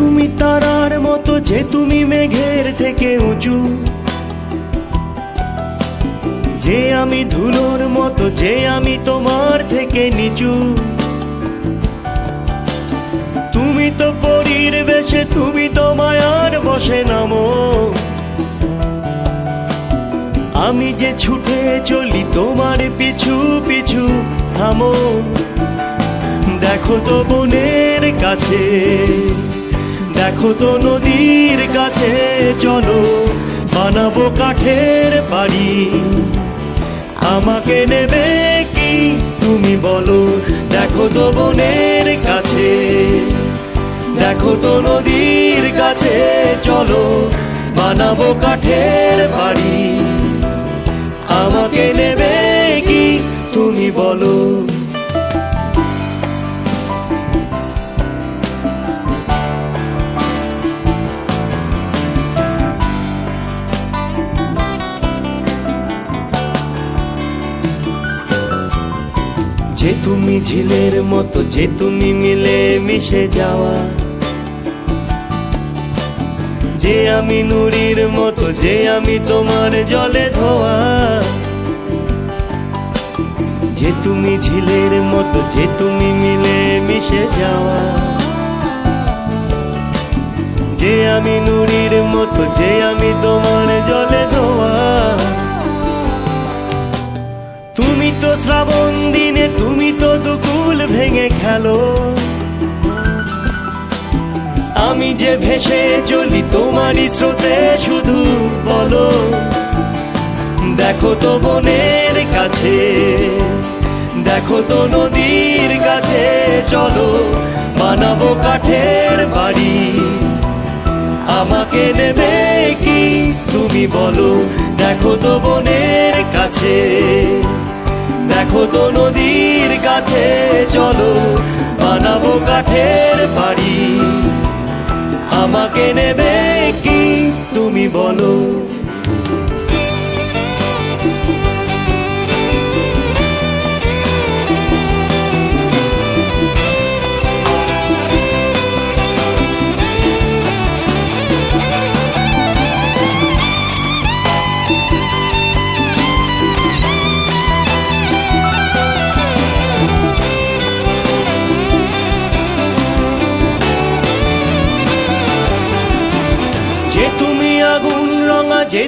তুমি তারার মতো, যে তুমি মেঘের থেকে উঁচু, যে আমি ধুলোর মতো, যে আমি তোমার থেকে নিচু। তুমি তো পরীর বেশে, তুমি তো মায়ার বসে নামো, আমি যে ছুটে চলি তোমার পিছু পিছু। থামো, দেখো তো বনের কাছে, দেখো তো নদীর কাছে, চলো বানাবো কাঠের বাড়ি। আমাকে নেবে কি তুমি বলো? দেখো তো বনের কাছে, দেখো তো নদীর কাছে, চলো বানাবো কাঠের বাড়ি। আমাকে নেবে কি তুমি বলো? যে তুমি ঝিলের মতো, যে তুমি মিলে মিশে যাওয়া, যে আমি নুড়ির মতো, যে আমি তোমার জলে ধোয়া। যে তুমি ঝিলের মতো, যে তুমি মিলে মিশে যাওয়া, যে আমি নুড়ির মতো, যে আমি তোমার জলে ধোয়া। তুমি তো শ্রাবণ দিনে, তুমি তো দুকুল ভেঙে খেলো, আমি যে ভেসে চলি তোমারই স্রোতে। শুধু বলো, দেখো তো বনের কাছে, দেখো তো নদীর কাছে, চলো বানাবো কাঠের বাড়ি। আমাকে নেবে কি তুমি বলো? দেখো তো বনের কাছে, দেখো তো নদীর কাছে, চলো বানাবো কাঠের বাড়ি। আমাকে নেবে কি তুমি বলো? যে তুমি আগুন রঙা, যে